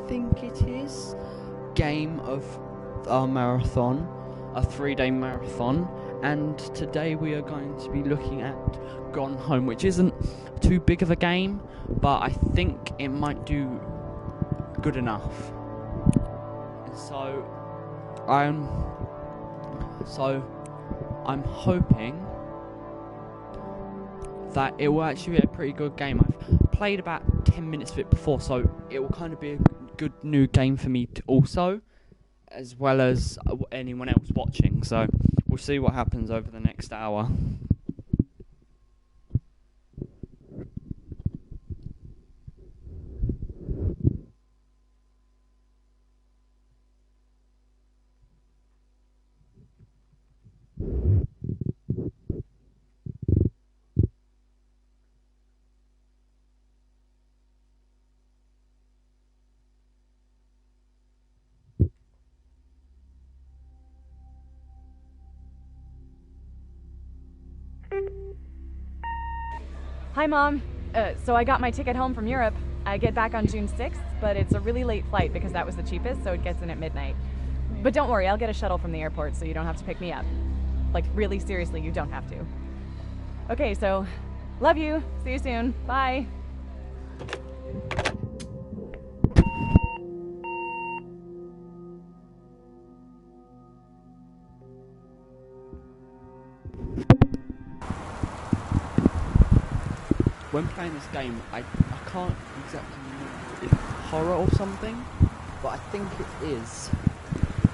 think it is, game of our marathon, a 3-day marathon, and today we are going to be looking at Gone Home, which isn't too big of a game, but I think it might do good enough. And I'm hoping that it will actually be a pretty good game. I've played about 10 minutes of it before, so it will kind of be a good new game for me also, as well as anyone else watching. So we'll see what happens over the next hour. Hi, Mom. So I got my ticket home from Europe. I get back on June 6th, but it's a really late flight because that was the cheapest, so it gets in at midnight. But don't worry, I'll get a shuttle from the airport so you don't have to pick me up. Like, really, seriously, you don't have to. Okay, so, love you. See you soon. Bye. When playing this game, I can't exactly remember if it's horror or something, but I think it is.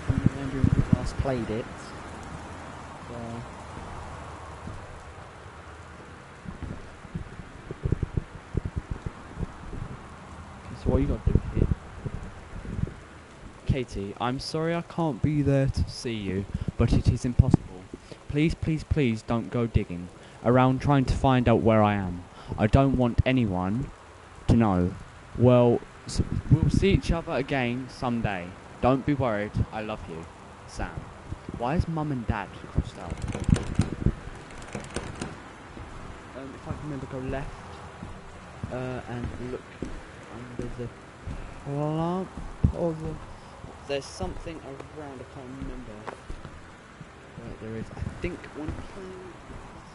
I'm remembering when we last played it. So what you got to do here? Katie, I'm sorry I can't be there to see you, but it is impossible. Please, please, please don't go digging around trying to find out where I am. I don't want anyone to know. Well, we'll see each other again someday. Don't be worried. I love you. Sam. Why is Mum and Dad crossed out? If I can remember, go left and look under the lamp. There's something around. I can't remember what there is. I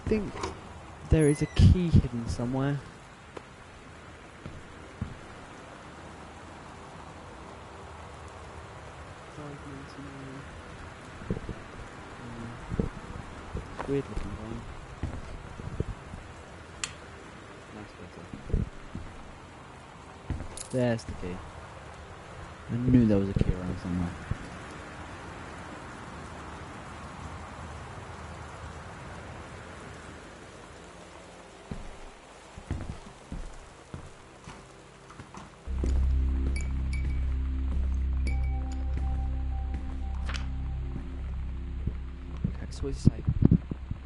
think there is a key hidden somewhere. Weird looking one. Nice letter. There's the key. I knew there was a key around somewhere. So what does it say?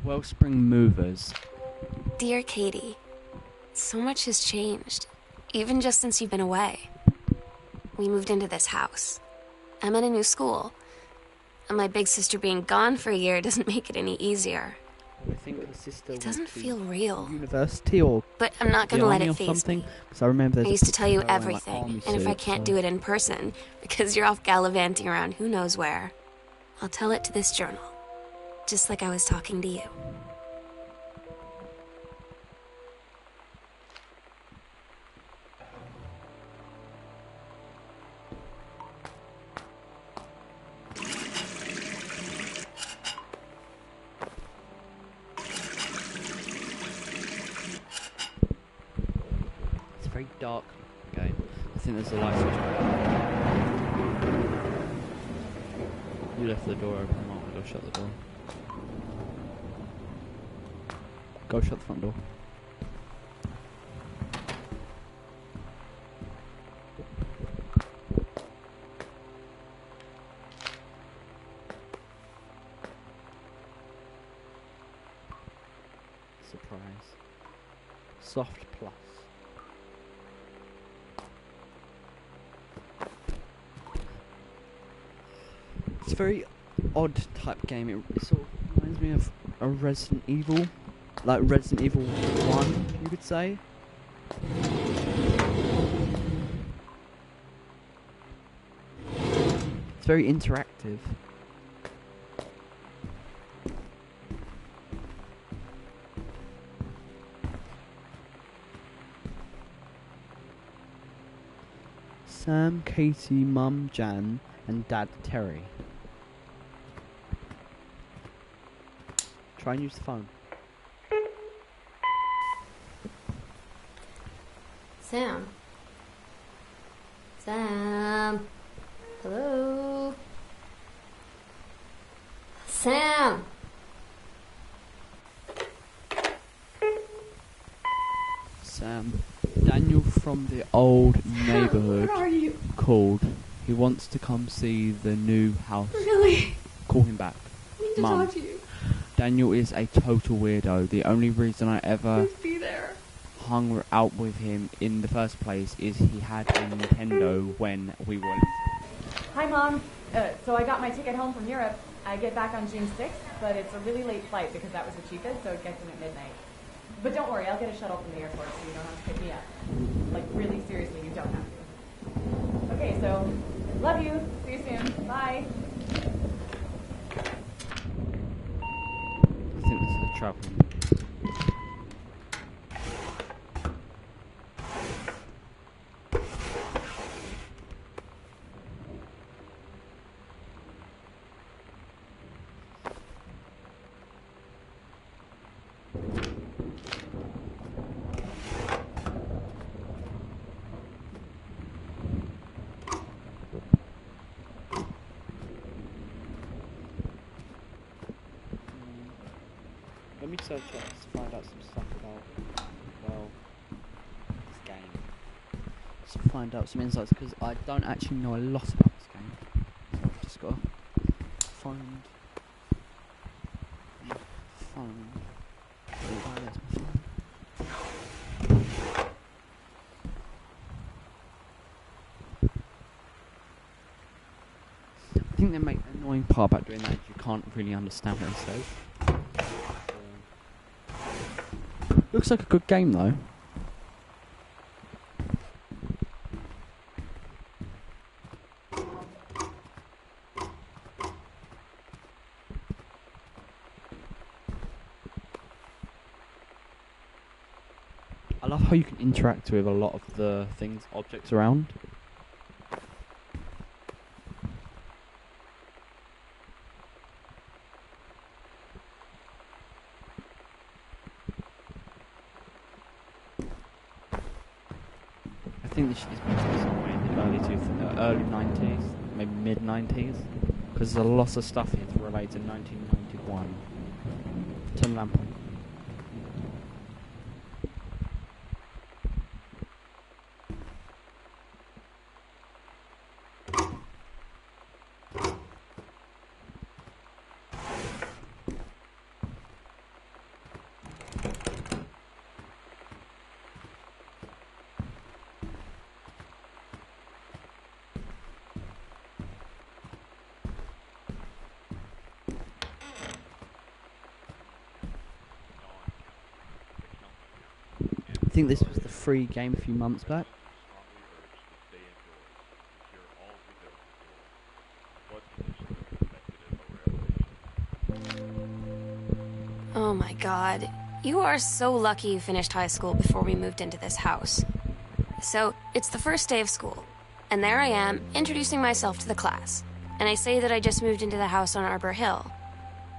Wellspring Movers. Dear Katie, so much has changed, even just since you've been away. We moved into this house. I'm in a new school, and my big sister being gone for a year doesn't make it any easier. I think her sister It doesn't feel real. University or but I'm not gonna let it faze something. me. Because I remember I used to tell you her wearing, everything, like, and if I army can't suit, do it in person, because you're off gallivanting around who knows where, I'll tell it to this journal. Just like I was talking to you. It's very dark game. I think there's a light switch. You left the door open. I'm gonna go shut the door. Go shut the front door. Surprise. Soft plus. It's a very odd type game. It sort of reminds me of a Resident Evil. Like Resident Evil 1, you could say. very interactive. Sam, Katie, Mum, Jan, and Dad, Terry. Try and use the phone. Sam. Sam. Hello. Sam. Sam. Daniel from the old neighborhood Where are you? called. He wants to come see the new house. Really? Call him back. I need to Mum. talk to you. Daniel is a total weirdo. The only reason I ever Please be there. hung out with him in the first place is he had a Nintendo when we were little. Hi, Mom. So I got my ticket home from Europe. I get back on June 6th, but it's a really late flight because that was the cheapest, so it gets in at midnight. But don't worry, I'll get a shuttle from the airport so you don't have to pick me up. Like, really seriously, you don't have to. Okay, so, love you. See you soon. Bye. I think this is the trouble. Let me search up to find out some stuff about, well, this game. Just to find out some insights, because I don't actually know a lot about this game. So I've just got to find my phone. Oh, there's my phone. I think the annoying part about doing that is you can't really understand what it says. Looks like a good game though. I love how you can interact with a lot of the things, objects around. I think this is based somewhere in the early 90s, maybe mid 90s, because there's a lot of stuff here related to 1991. Turn the lamp on. I think this was the free game a few months back. Oh my god. You are so lucky you finished high school before we moved into this house. So, it's the first day of school, and there I am, introducing myself to the class. And I say that I just moved into the house on Arbor Hill.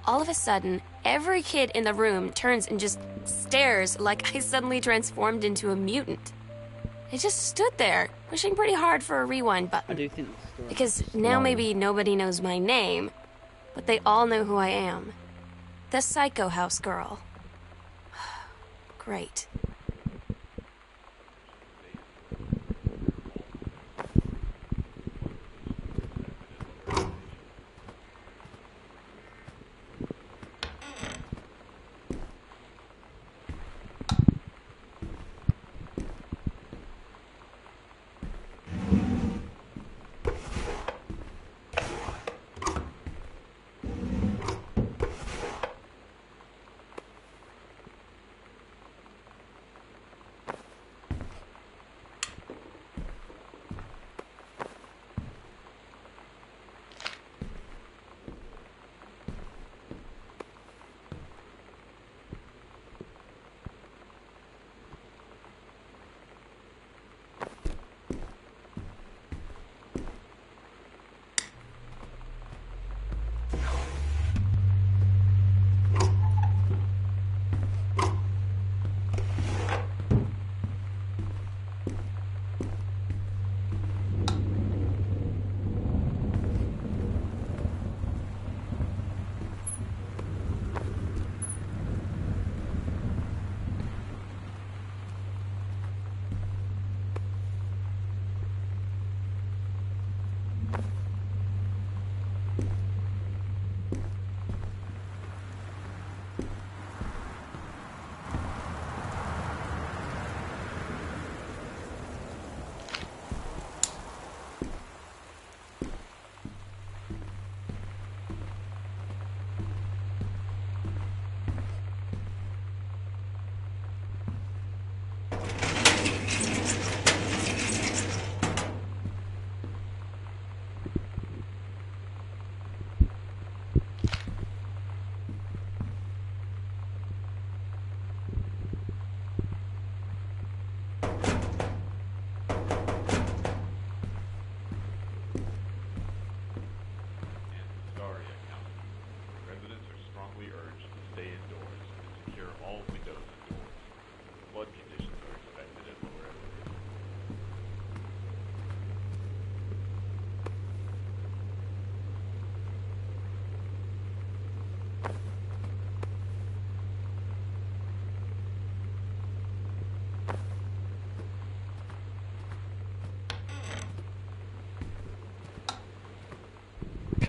All of a sudden, every kid in the room turns and just stares like I suddenly transformed into a mutant. I just stood there, pushing pretty hard for a rewind I button. do think the story Because now maybe nobody knows my name, but they all know who I am. The Psycho House girl. Great.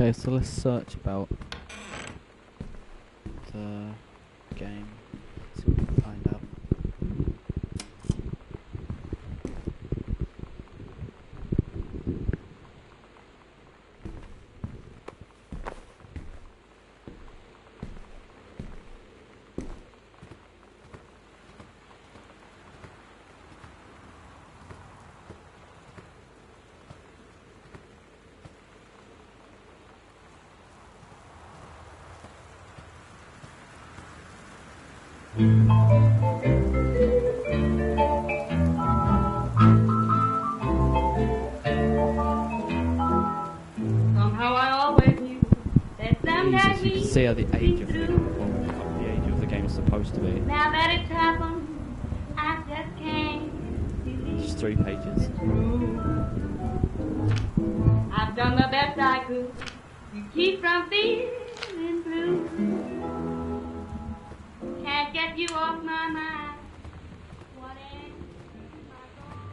Okay, so let's search about the game. See what we can find out. Somehow I always knew that someday Jesus, you can see how the age of the age of the game is supposed to be. Now that it's happened, I just can't Just 3 pages. I've done the best I could to keep from feeling blue. Can't get you off my mind. What am I gonna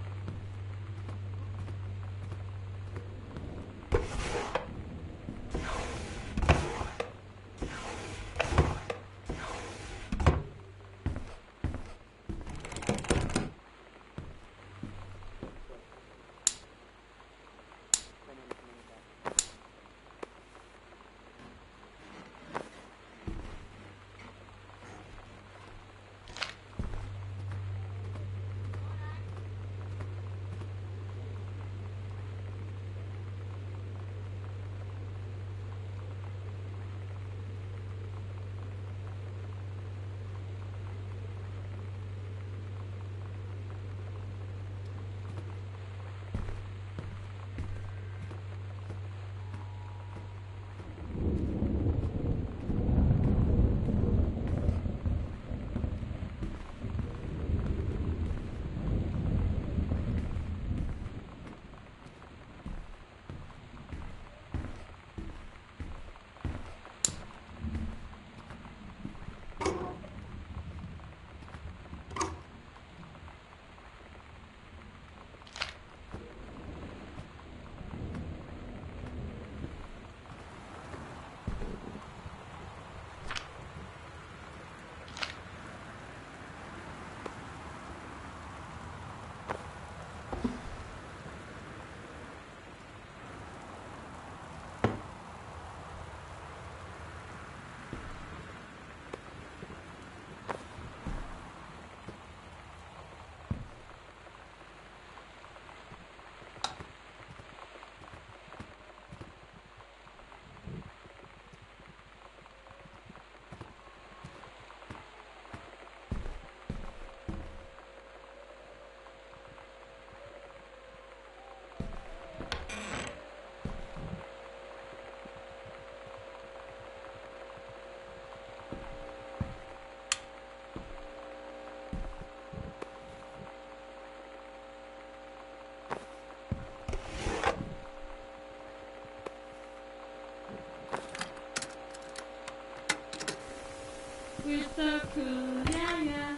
We're so cool, yeah, yeah.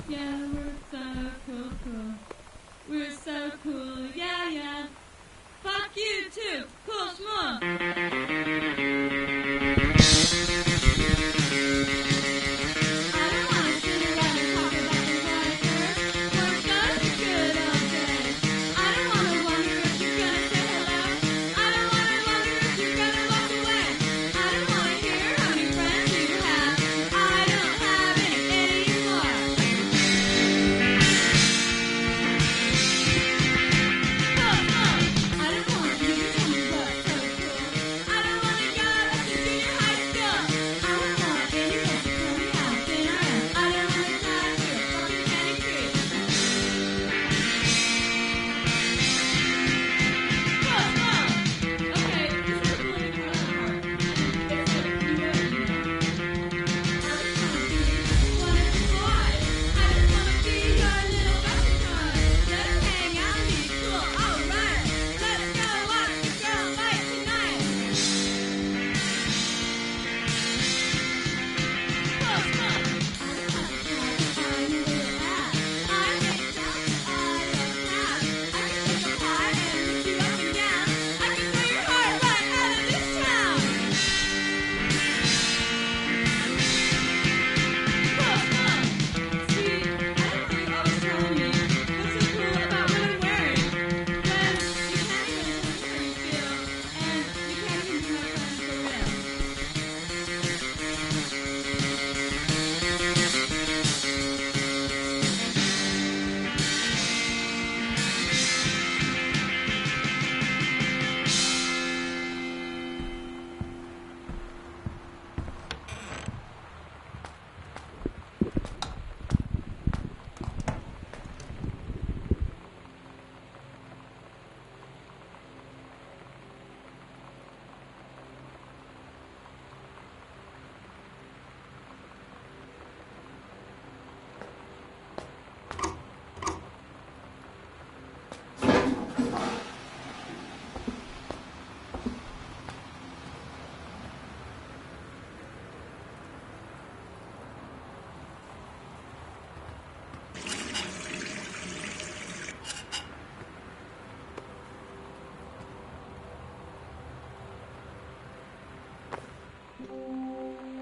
Yeah, we're so cool, cool. We're so cool, yeah, yeah. Fuck you too, cool schmuck. I don't wanna sit around and talk about the weather. Weren't those good old days? I don't wanna wonder if you're gonna say hello. I don't wanna wonder if you're gonna walk away. I don't wanna hear how many friends you have. I don't have any anymore.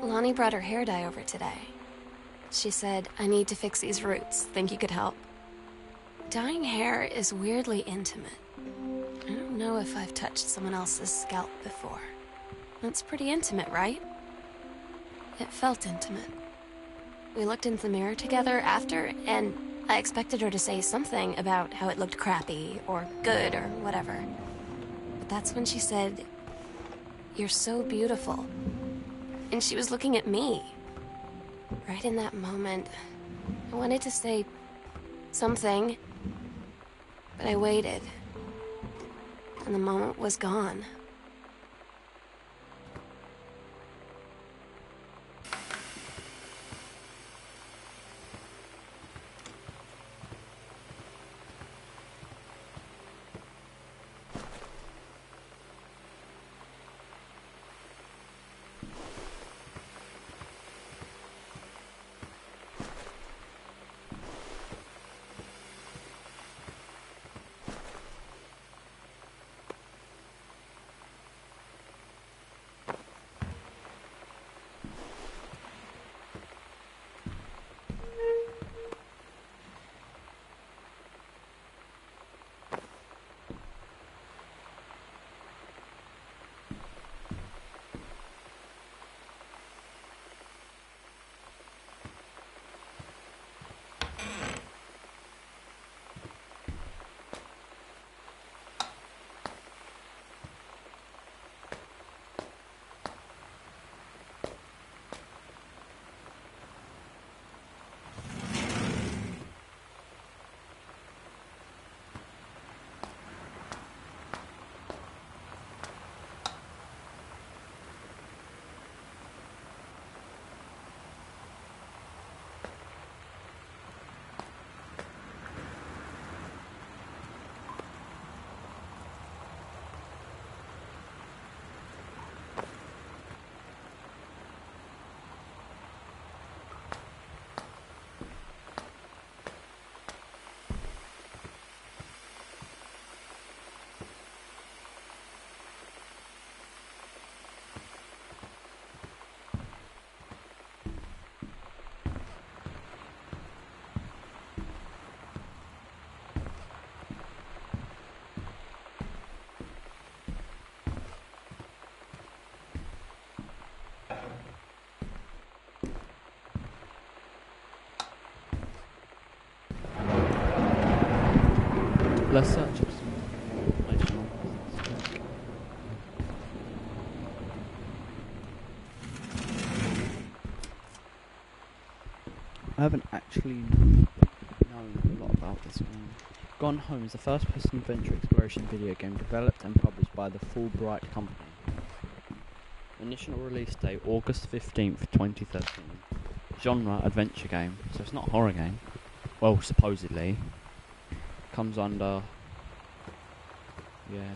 Lonnie brought her hair dye over today. She said, I need to fix these roots. Think you could help? Dyeing hair is weirdly intimate. I don't know if I've touched someone else's scalp before. That's pretty intimate, right? It felt intimate. We looked in the mirror together after, and I expected her to say something about how it looked crappy or good or whatever. But that's when she said, "You're so beautiful." And she was looking at me. Right in that moment, I wanted to say something, but I waited. And the moment was gone. Let's search up some information on this. I haven't actually known a lot about this one. Gone Home is a first-person adventure exploration video game developed and published by the Fulbright Company. Initial release date August 15th, 2013. Genre adventure game, so it's not a horror game. Well, supposedly. Comes under... yeah.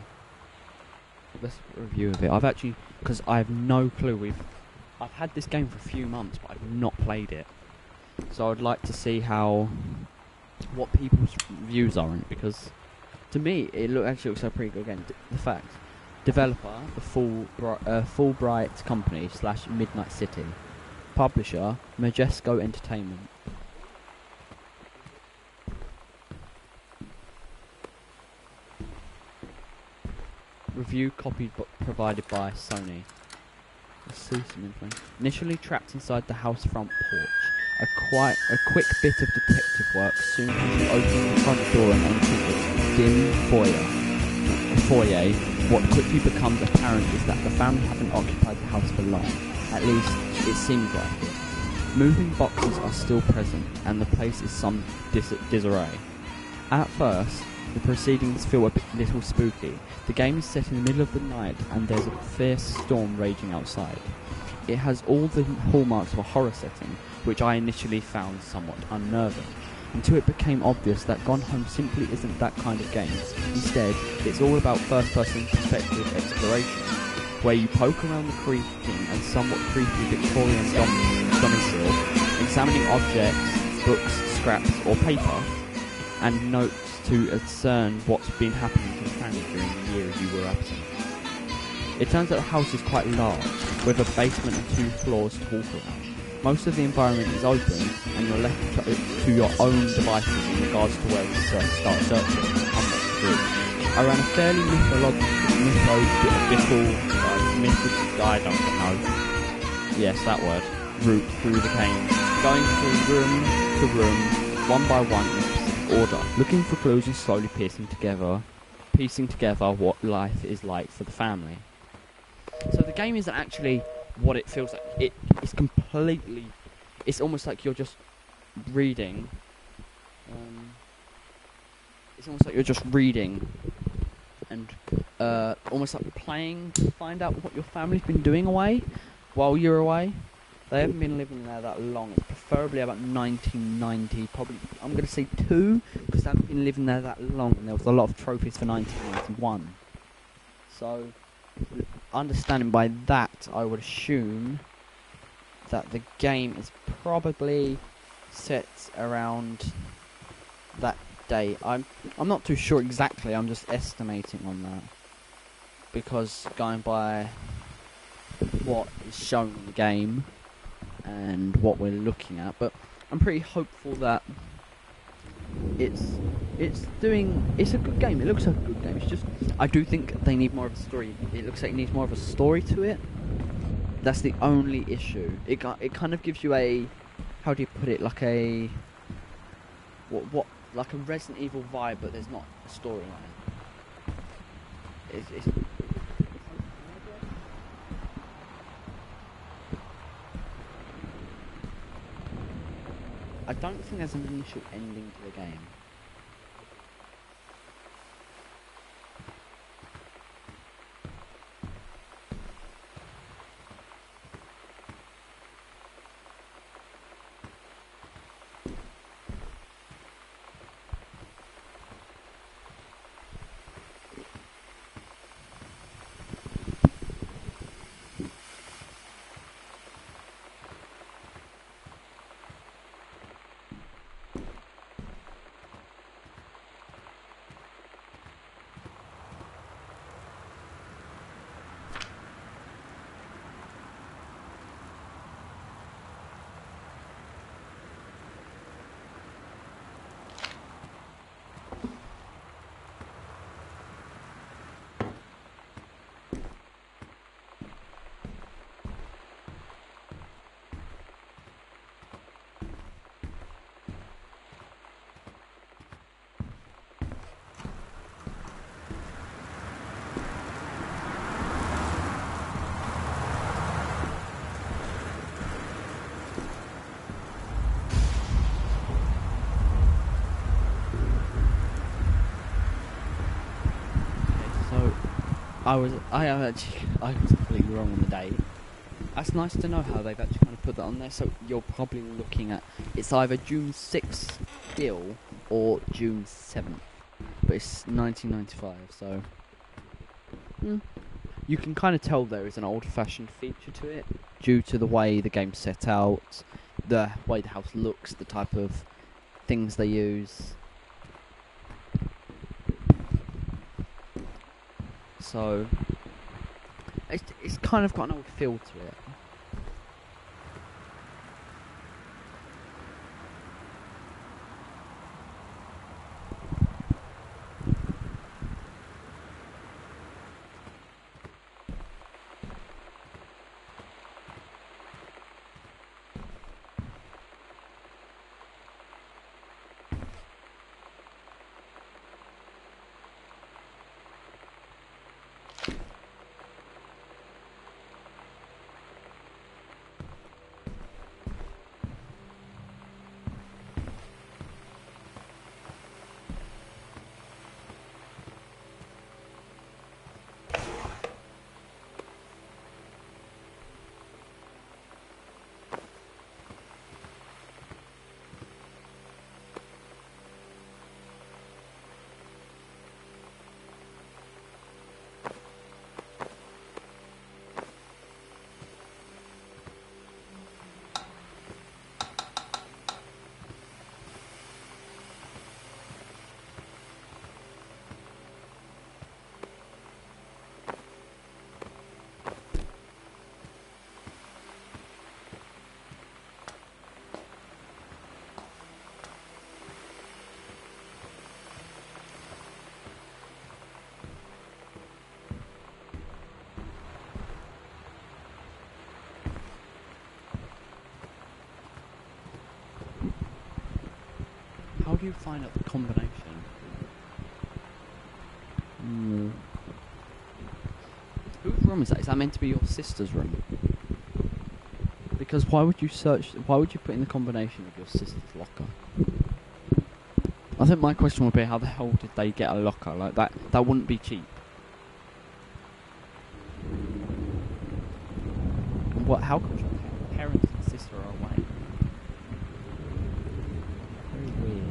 Let's review of it. I've actually... because I have no clue. I've had this game for a few months, but I've not played it. So I'd like to see what people's views are on it, because to me it actually looks like a pretty good game. The fact, developer, the Fulbright Company / Midnight City, publisher, Majesco Entertainment. Review copy provided by Sony. Let's see some information. Initially trapped inside the house front porch, a quick bit of detective work soon as you open the front door and enter its dim foyer. What quickly becomes apparent is that the family haven't occupied the house for long. At least, it seems like it. Moving boxes are still present, and the place is some disarray. At first, the proceedings feel a little spooky. The game is set in the middle of the night, and there's a fierce storm raging outside. It has all the hallmarks of a horror setting, which I initially found somewhat unnerving, until it became obvious that Gone Home simply isn't that kind of game. Instead, it's all about first-person perspective exploration, where you poke around the creaking and somewhat creepy Victorian domicile, examining objects, books, scraps, or paper, and notes to discern what's been happening to the family during the years you were absent. It turns out the house is quite large, with a basement and 2 floors to walk around. Most of the environment is open, and you're left to your own devices in regards to where you start searching and what to do. I ran a fairly I don't know. Yes, that word. Route through the game, going through room to room, one by one in specific order, looking for clues and slowly piecing together what life is like for the family. So the game isn't actually what it feels like. It's completely. It's almost like you're just reading. It's almost like you're just reading, and almost like playing to find out what your family's been doing away while you're away. They haven't been living there that long. It's preferably about 1990, probably. I'm going to say 2, because they haven't been living there that long, and there was a lot of trophies for 1991. So, understanding by that, I would assume that the game is probably set around that date. I'm not too sure exactly. I'm just estimating on that, because going by what is shown in the game and what we're looking at, but I'm pretty hopeful that it's a good game. It looks like a good game. It's just, I do think they need more of a story. It looks like it needs more of a story to it. That's the only issue. It kind of gives you a, how do you put it, like a like a Resident Evil vibe, but there's not a storyline. It's I don't think there's an initial ending to the game. I was completely wrong on the date. That's nice to know how they've actually kind of put that on there. So you're probably looking at, it's either June 6th still or June 7th, but it's 1995. So you can kind of tell there is an old-fashioned feature to it due to the way the game's set out, the way the house looks, the type of things they use. So it's kind of got an old feel to it. would you find out the combination? Whose room is that? Is that meant to be your sister's room? Because why would you put in the combination of your sister's locker? I think my question would be, how the hell did they get a locker like that? That wouldn't be cheap. What? How come your parents and sister are away? Very weird.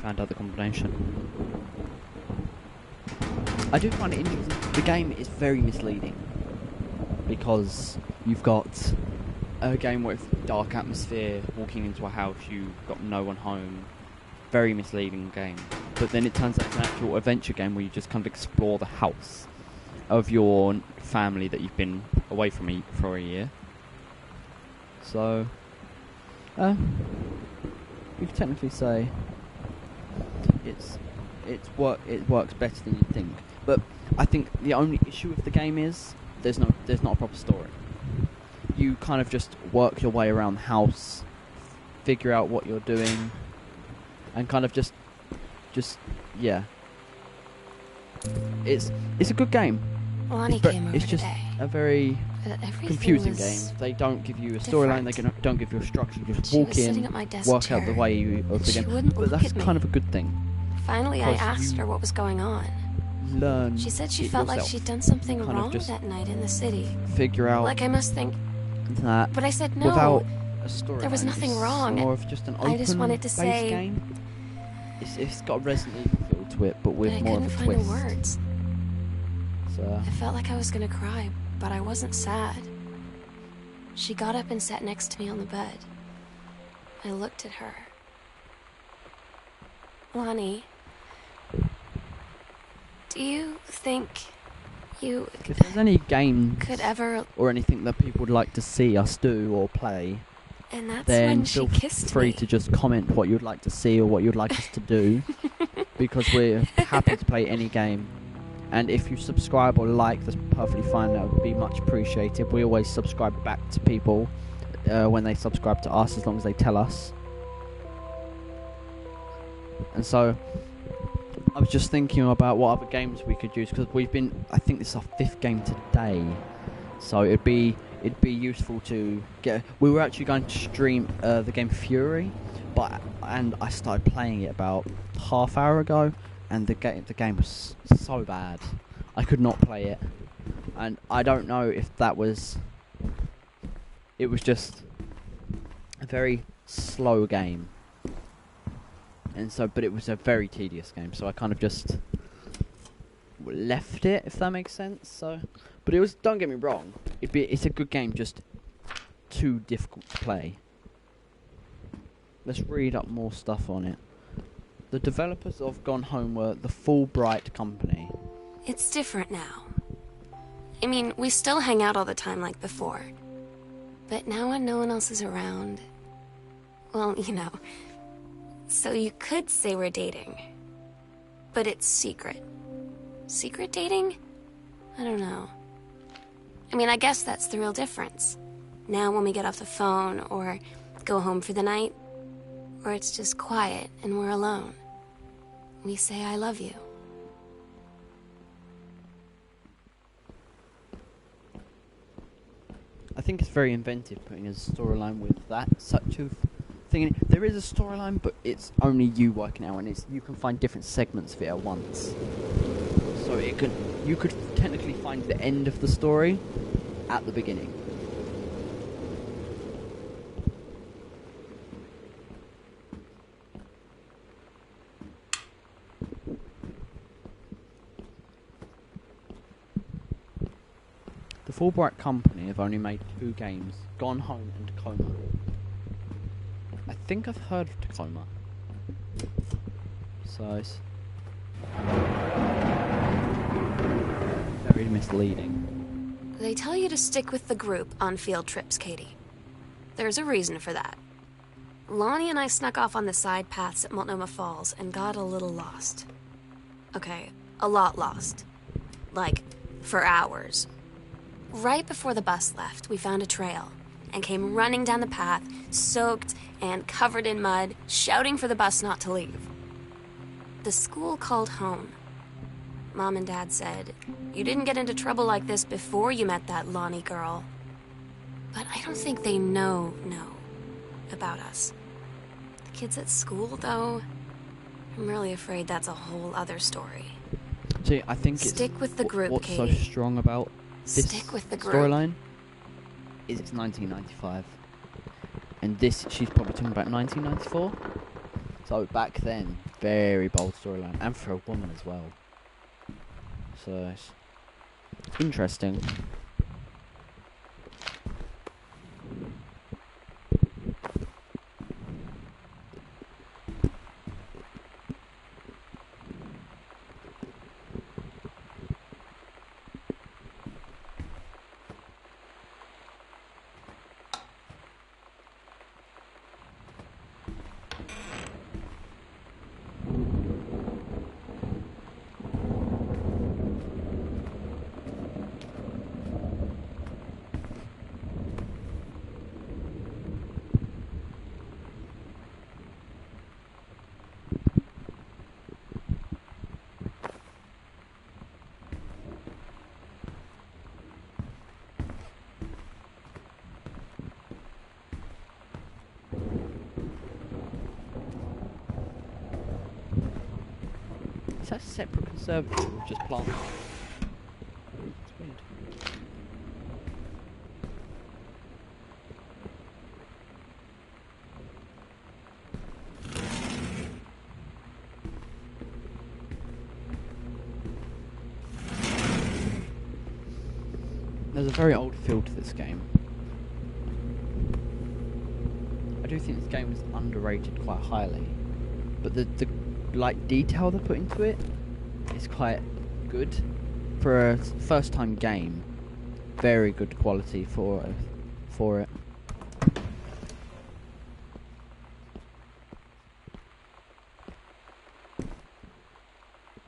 Found out the combination. I do find it interesting. The game is very misleading because you've got a game with dark atmosphere, walking into a house, you've got no one home. Very misleading game. But then it turns out it's an actual adventure game where you just kind of explore the house of your family that you've been away from for a year. So, you could technically say it works better than you think. But I think the only issue with the game is there's not a proper story. You kind of just work your way around the house, figure out what you're doing, and kind of just yeah. It's a good game. Lonnie came over It's just today. a very But everything confusing was game. They don't give you a storyline. They don't give you a structure. You just She walk was sitting in, at my desk work out the chair, way of the she game. wouldn't But look that's at me. kind of a good thing. Finally, I Because asked you her what was going on. Learn. She said she it felt like yourself. she'd done something Kind of wrong just that night in the city. Figure out Like I must think. that But I said no. without a story. there was nothing wrong. More of just an open I just wanted to say- game. It's got a Resident Evil feel to it, but with But I more couldn't of a find twist. the words. So I felt like I was gonna cry, but I wasn't sad. She got up and sat next to me on the bed. I looked at her. Lonnie, do you think you if there's any games could ever... or anything that people would like to see us do or play, And that's then when she feel kissed free me. to just comment what you'd like to see or what you'd like us to do, because we're happy to play any game. And if you subscribe or like, that's perfectly fine. That would be much appreciated. We always subscribe back to people when they subscribe to us, as long as they tell us. And so I was just thinking about what other games we could use, because I think this is our 5th game today, so it'd be useful to get. We were actually going to stream the game Fury, and I started playing it about half hour ago, and the game was so bad I could not play it, and I don't know if it was just a very slow game. And so, but it was a very tedious game, so I kind of just left it, if that makes sense. So, but it was, don't get me wrong, it's a good game, just too difficult to play. Let's read up more stuff on it. The developers of Gone Home were the Fulbright Company. It's different now. I mean, we still hang out all the time like before. But now when no one else is around... Well, you know... So you could say we're dating. But it's secret. Secret dating? I don't know. I mean, I guess that's the real difference. Now when we get off the phone, or go home for the night, or it's just quiet and we're alone, we say I love you. I think it's very inventive putting a storyline with that such of thing in it. There is a storyline, but it's only you working out, and you can find different segments of it at once. So you could technically find the end of the story at the beginning. The Fulbright Company have only made 2 games, Gone Home and Tacoma. I think I've heard of Tacoma. So it's very misleading. They tell you to stick with the group on field trips, Katie. There's a reason for that. Lonnie and I snuck off on the side paths at Multnomah Falls and got a little lost. Okay, a lot lost. Like, for hours. Right before the bus left, we found a trail and came running down the path, soaked and covered in mud, shouting for the bus not to leave. The school called home. Mom and Dad said, "You didn't get into trouble like this before you met that Lonnie girl." But I don't think they know about us. The kids at school, though, I'm really afraid that's a whole other story. See, I think Stick with the group, what's so Katie. strong about this Stick with the group. storyline is it's 1995, and this she's probably talking about 1994. So back then, very bold storyline, and for a woman as well. So it's interesting. Is that a separate conservatory or just plant? It's weird. There's a very old feel to this game. I do think this game is underrated quite highly, but the like detail they put into it is quite good for a first time game. Very good quality for it.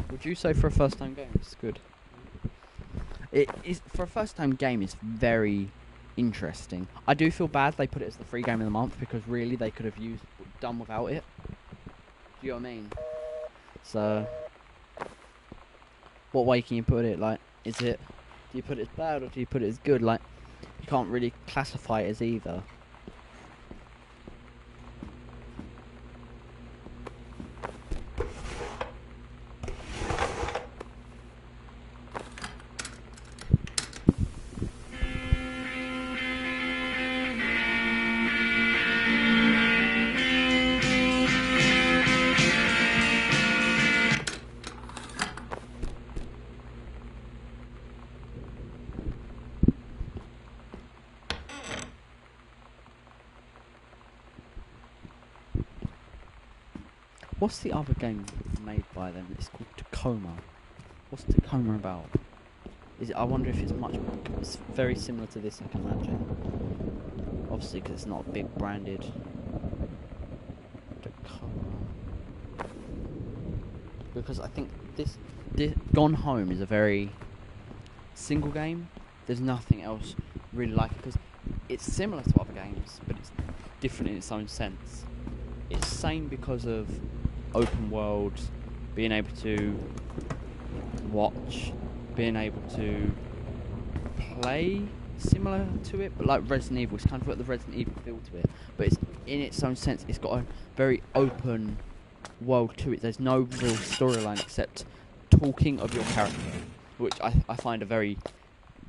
Would you say for a first time game it's good? It is for a first time game. It's very interesting. I do feel bad they put it as the free game of the month because really they could have done without it. Do you know what I mean? So, what way can you put it? Like, do you put it as bad or do you put it as good? Like, you can't really classify it as either. What's the other game made by them? It's called Tacoma. What's Tacoma about? I wonder if it's very similar to this, I can imagine. Obviously, because it's not a big branded Tacoma. Because I think this Gone Home is a very single game. There's nothing else really like it because it's similar to other games, but it's different in its own sense. It's same because of open world, being able to watch, being able to play similar to it, but like Resident Evil. It's kind of got the Resident Evil feel to it, but it's in its own sense. It's got a very open world to it. There's no real storyline except talking of your character, which I find a very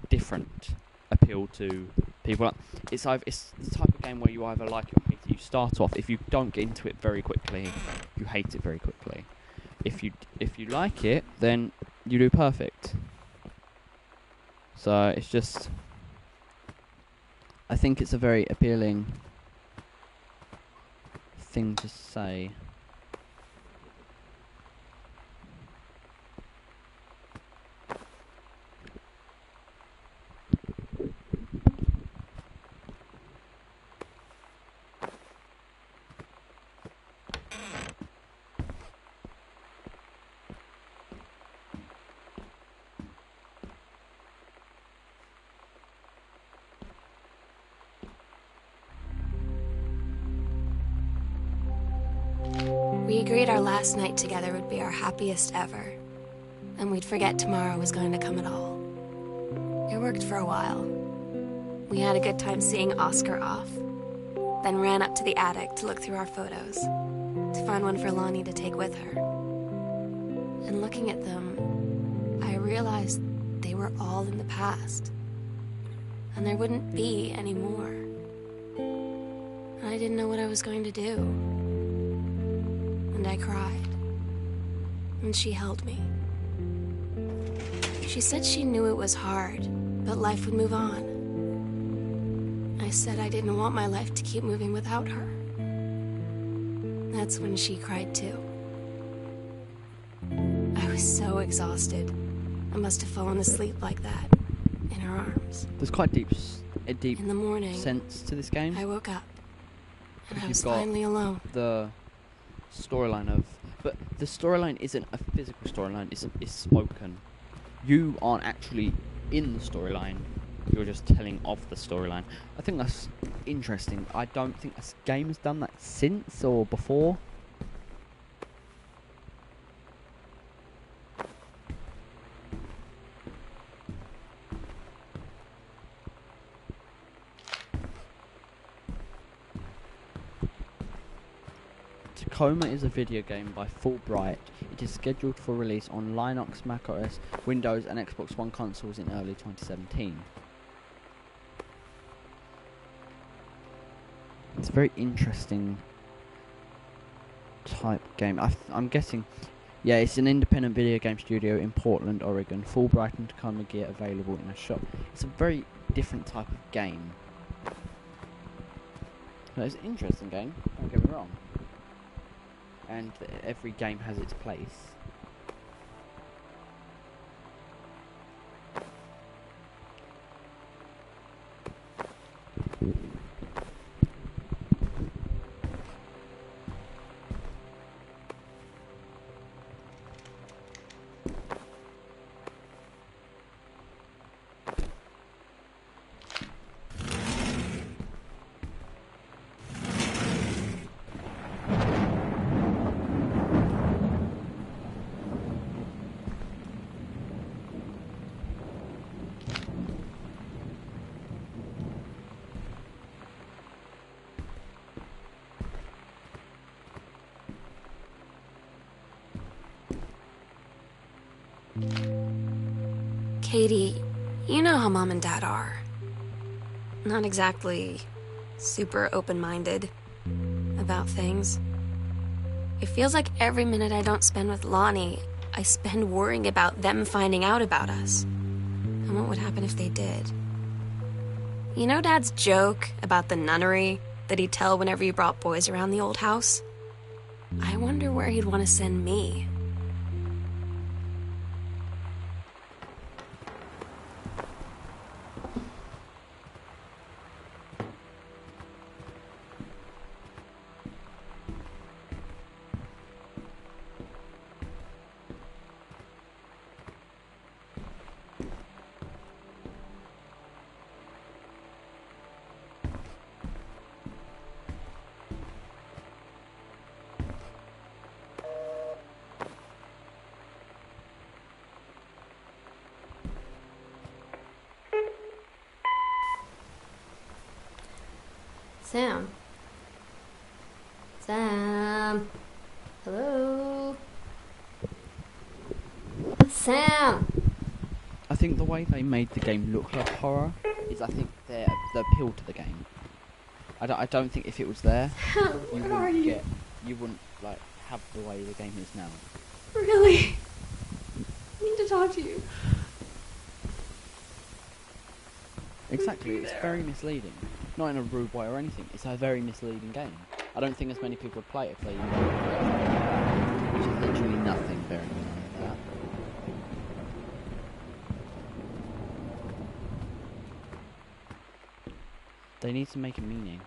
different appeal to people. It's the type of game where you either like it or hate it. You start off, if you don't get into it very quickly, you hate it very quickly. If you like it, then you do perfect. So it's just, I think it's a very appealing thing to say. We agreed our last night together would be our happiest ever, and we'd forget tomorrow was going to come at all. It worked for a while. We had a good time seeing Oscar off, then ran up to the attic to look through our photos, to find one for Lonnie to take with her. And looking at them, I realized they were all in the past, and there wouldn't be any more. And I didn't know what I was going to do. And I cried. And she held me. She said she knew it was hard, but life would move on. I said I didn't want my life to keep moving without her. That's when she cried too. I was so exhausted. I must have fallen asleep like that, in her arms. There's quite a deep In the morning, sense to this game. I woke up, and I You've was got finally alone. The storyline of, but the storyline isn't a physical storyline. It's spoken. You aren't actually in the storyline. You're just telling of the storyline. I think that's interesting. I don't think this game has done that since or before. Tacoma is a video game by Fulbright. It is scheduled for release on Linux, macOS, Windows and Xbox One consoles in early 2017. It's a very interesting type game. I'm guessing, yeah, it's an independent video game studio in Portland, Oregon. Fulbright and Tacoma gear available in a shop. It's a very different type of game. No, it's an interesting game, don't get me wrong. And every game has its place. Katie, you know how Mom and Dad are. Not exactly super open-minded about things. It feels like every minute I don't spend with Lonnie, I spend worrying about them finding out about us. And what would happen if they did? You know Dad's joke about the nunnery that he'd tell whenever he brought boys around the old house? I wonder where he'd want to send me. Sam? Sam? Hello? Sam! I think the way they made the game look like horror is, I think, the appeal to the game. I don't think if it was there, Sam, where are you? you wouldn't like have the way the game is now. Really? I need to talk to you. Exactly, it's very misleading. Not in a rude way or anything. It's a very misleading game. I don't think as many people would play it if they knew it, which is literally nothing very like that. They need to make a meaning.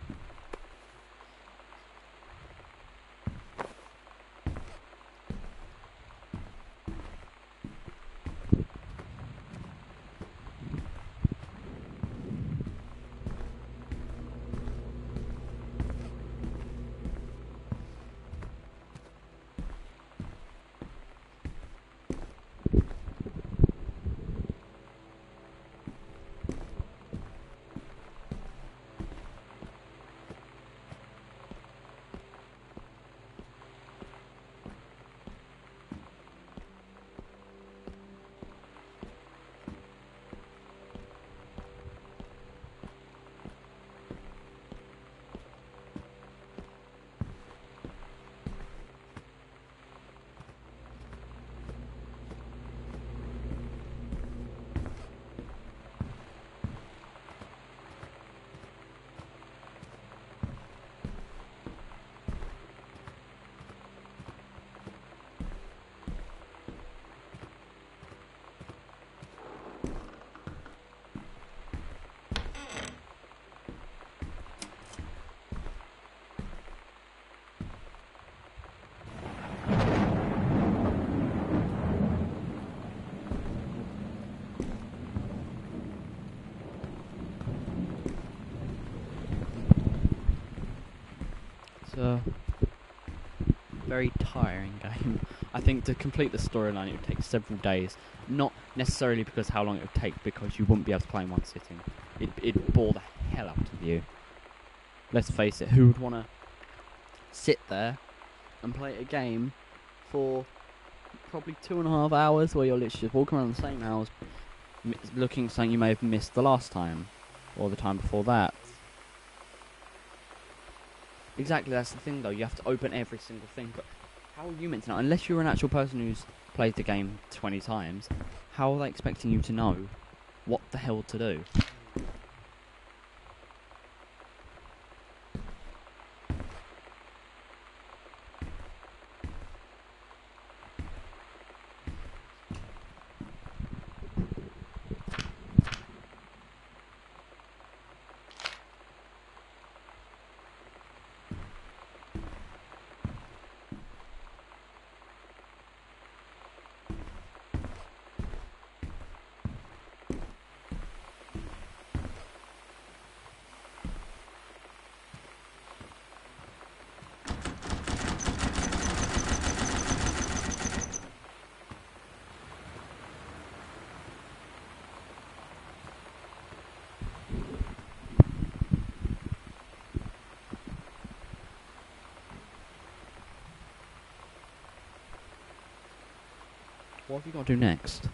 It's a very tiring game. I think to complete the storyline it would take several days. Not necessarily because how long it would take, because you wouldn't be able to play in one sitting. It'd bore the hell out of you. Let's face it, who would want to sit there and play a game for probably 2.5 hours where you're literally just walking around the same house looking at something you may have missed the last time or the time before that? Exactly, that's the thing though, you have to open every single thing, but how are you meant to know? Unless you're an actual person who's played the game 20 times, how are they expecting you to know what the hell to do? What have you got to do next?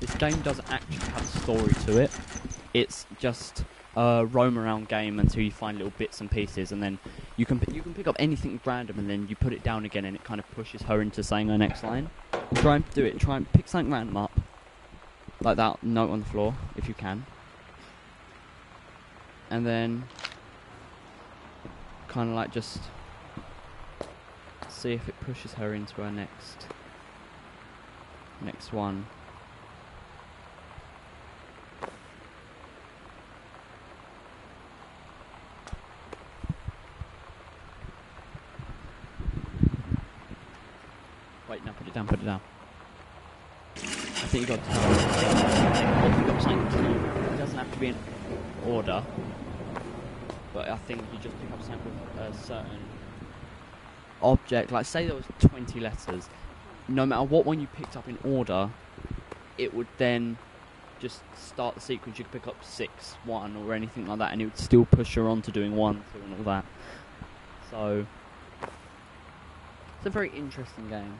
This game doesn't actually have a story to it. It's just a roam around game until you find little bits and pieces, and then you can pick up anything random, and then you put it down again, and it kind of pushes her into saying her next line. Try and do it. Try and pick something random up, like that note on the floor, if you can, and then kind of like just see if it pushes her into her next one. Wait, no, put it down, put it down. I think you got to tell me. You got something to do. It doesn't have to be in order, but I think you just pick up something with a certain object. Like, say there was 20 letters. No matter what one you picked up in order, it would then just start the sequence, you could pick up 6, 1 or anything like that, and it would still push her on to doing 1, 2 and all that. So it's a very interesting game.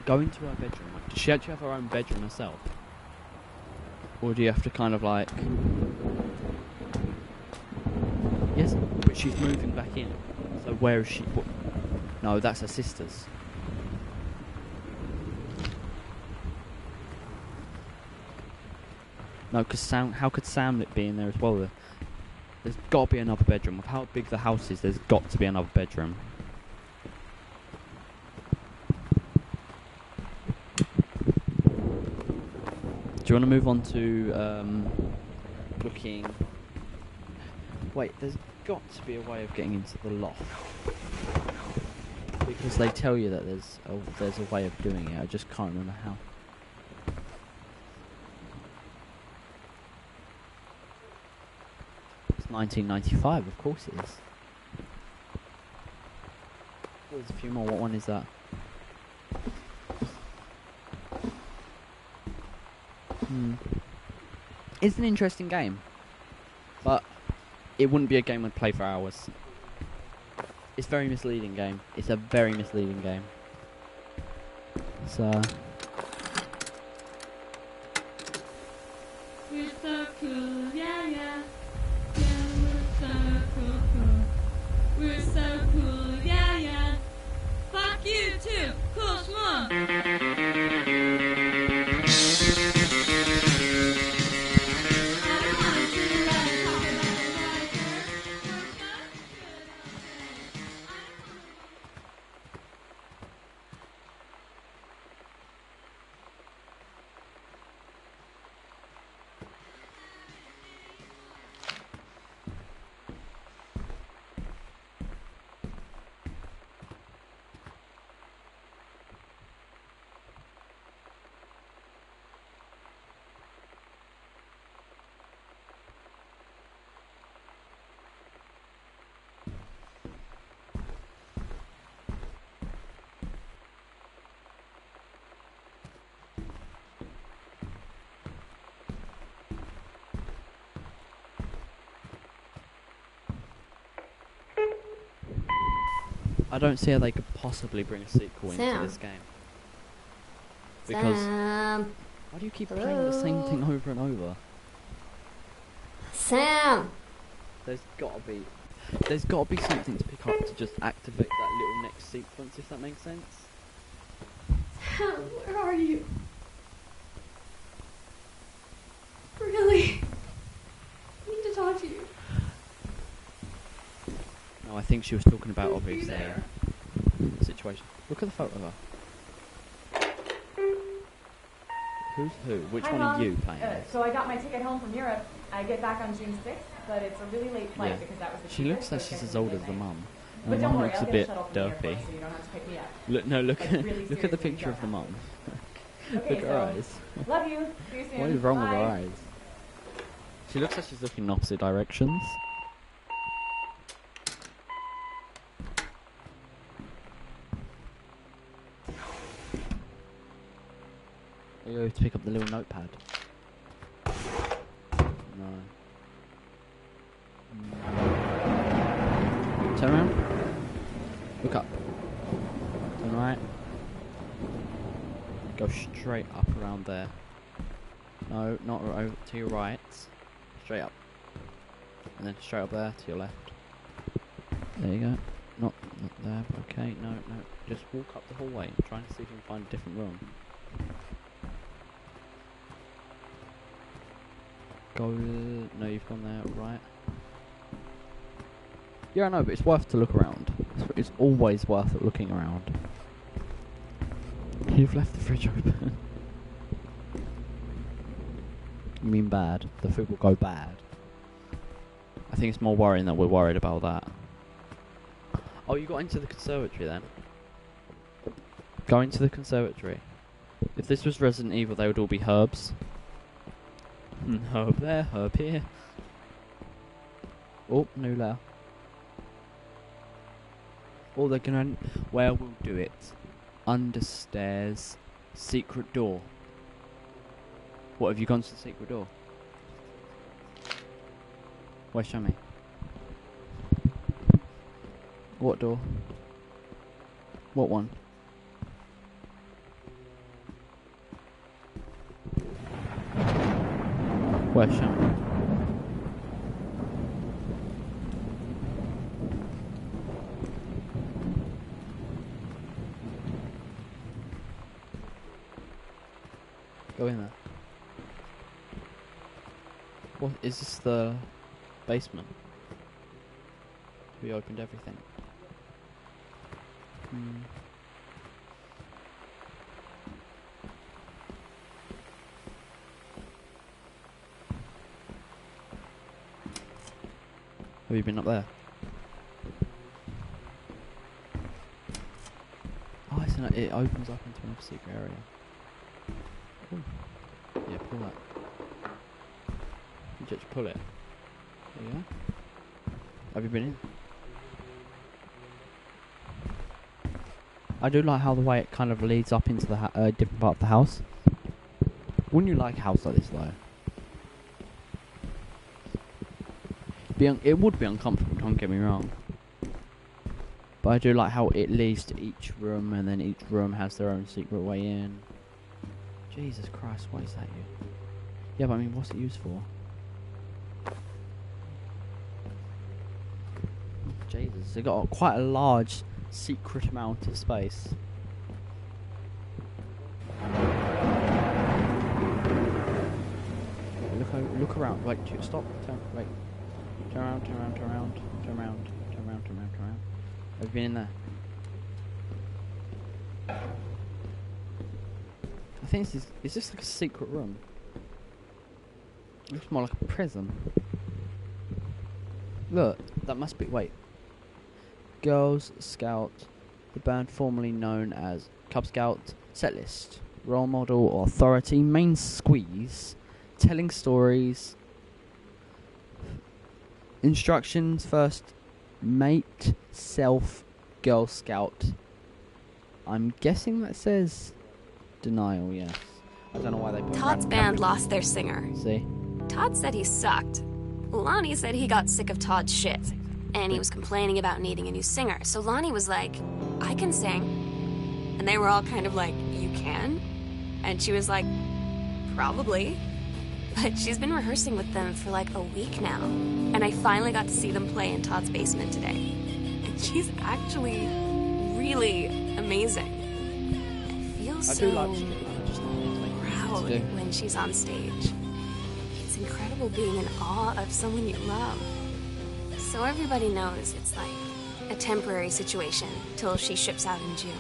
Go into her bedroom. Like, does she actually have her own bedroom herself? Or do you have to kind of like... Yes, but she's moving back in. So where is she? No, that's her sister's. No, because Sam... How could Samlet be in there as well? There's got to be another bedroom. With how big the house is, there's got to be another bedroom. Do you want to move on to looking... Wait, there's got to be a way of getting into the loft. Because they tell you that there's a way of doing it, I just can't remember how. It's 1995, of course it is. Oh, there's a few more, what one is that? It's an interesting game, but it wouldn't be a game I'd play for hours. It's a very misleading game. It's a very misleading game. So We're so cool, yeah, yeah. Yeah, we're so cool. We're so cool, yeah, yeah. Fuck you too, cool schmuck. I don't see how they could possibly bring a sequel into Sam. this game. Because Sam. why do you keep playing the same thing over and over? Sam. There's got to be something to pick up to just activate that little next sequence, if that makes sense. Sam, where are you? Really? I need to talk to you. No, I think she was talking about Who's obviously there? the situation. Look at the photo of her. Who's who? Which Hi, one Mom. are you playing? So I got my ticket home from Europe. I get back on June 6th, but it's a really late flight Yeah. because that was the She cheapest, looks so like it she's gets as in old as the midnight. mum. But The don't mum worry, looks I'll a get bit shuttle from the derpy. airport, so you don't have to pick me up. Look, no, look, Like, really look at the seriously, picture you of the don't mum. Okay, Look at her so eyes. love you. See you soon. What is wrong with her Bye. eyes? She looks like she's looking in opposite directions. You have to pick up the little notepad. No. Turn around. Look up. Turn right. Go straight up around there. No, not over to your right. Straight up. And then straight up there to your left. There you go. Not there, but okay. No. Just walk up the hallway and try and see if you can find a different room. Go. No, you've gone there, right? Yeah, I know, but it's worth to look around. It's always worth looking around. You've left the fridge open. You mean bad? The food will go bad. I think it's more worrying that we're worried about that. Oh, you got into the conservatory then? Go into the conservatory. If this was Resident Evil, they would all be herbs. Herb there, herb here. Oh, new layer. Or they're gonna... Where we'll do it. Under stairs. Secret door. What, have you gone to the secret door? Where, show me. What door? What one? Where, show me. Go in there. What, is this the basement? We opened everything. Have you been up there? Oh, it opens up into another secret area. Ooh. Yeah, pull that. You just pull it. There you go. Have you been in? I do like how the way it kind of leads up into the different part of the house. Wouldn't you like a house like this though? It would be uncomfortable, don't get me wrong. But I do like how it leads to each room, and then each room has their own secret way in. Jesus Christ, what is that you? Yeah, but I mean, what's it used for? Jesus, they got quite a large secret amount of space. Look around. Wait, stop. Wait. Turn around. Have you been in there? I think is this like a secret room? It looks more like a prison. Look, that must be, wait. Girls Scout, the band formerly known as Cub Scout, setlist, role model, authority, main squeeze, telling stories, instructions first, mate, self, Girl Scout. I'm guessing that says denial, yes. I don't know why they put Todd's band lost their singer. See? Todd said he sucked. Lonnie said he got sick of Todd's shit, and he was complaining about needing a new singer. So Lonnie was like, I can sing. And they were all kind of like, you can? And she was like, probably. But she's been rehearsing with them for like a week now. And I finally got to see them play in Todd's basement today. And she's actually really amazing. I feel so proud when she's on stage. It's incredible being in awe of someone you love. So everybody knows it's like a temporary situation till she ships out in June.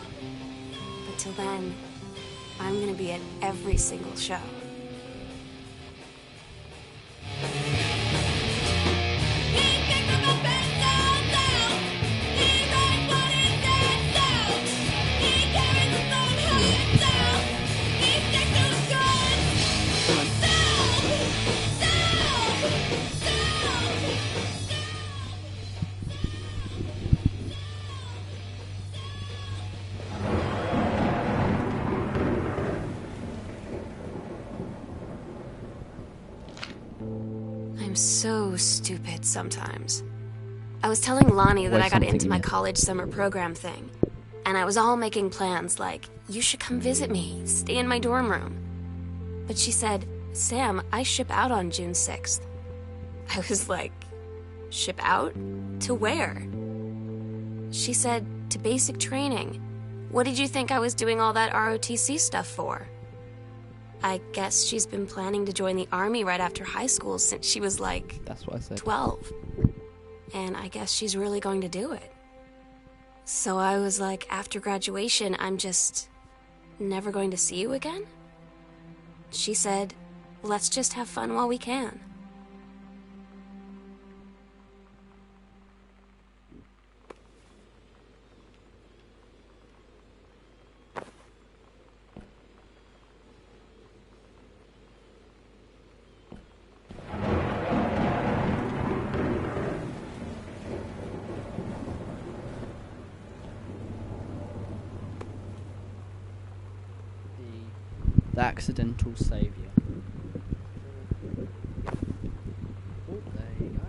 But till then, I'm gonna be at every single show. I'm so stupid sometimes. I was telling Lonnie that I got into my college summer program thing, and I was all making plans like, you should come visit me, stay in my dorm room. But she said, Sam, I ship out on June 6th. I was like, ship out? To where? She said, to basic training. What did you think I was doing all that ROTC stuff for? I guess she's been planning to join the army right after high school since she was like, that's what I said, 12. And I guess she's really going to do it. So I was like, after graduation, I'm just never going to see you again? She said, let's just have fun while we can. The accidental saviour. Oh, there you go.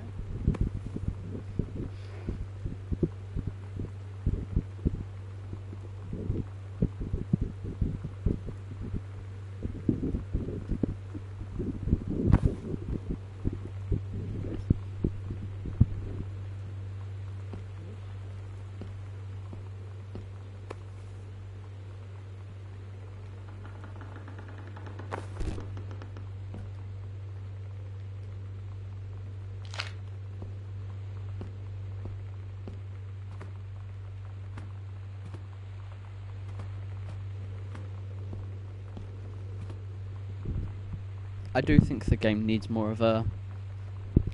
I do think the game needs more of a...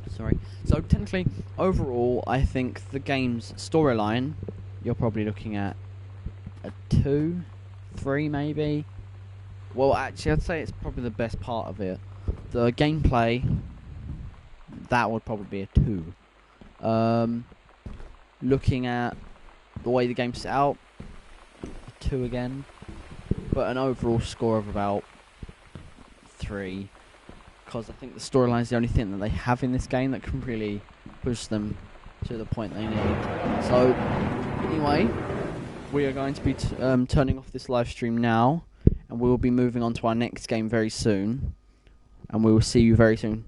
Sorry. So, technically, overall, I think the game's storyline, you're probably looking at a 2, 3 maybe. Well, actually, I'd say it's probably the best part of it. The gameplay, that would probably be a 2. Looking at the way the game's set out, a 2 again. But an overall score of about 3. Because I think the storyline is the only thing that they have in this game that can really push them to the point they need. So, anyway, we are going to be turning off this live stream now, and we will be moving on to our next game very soon, and we will see you very soon.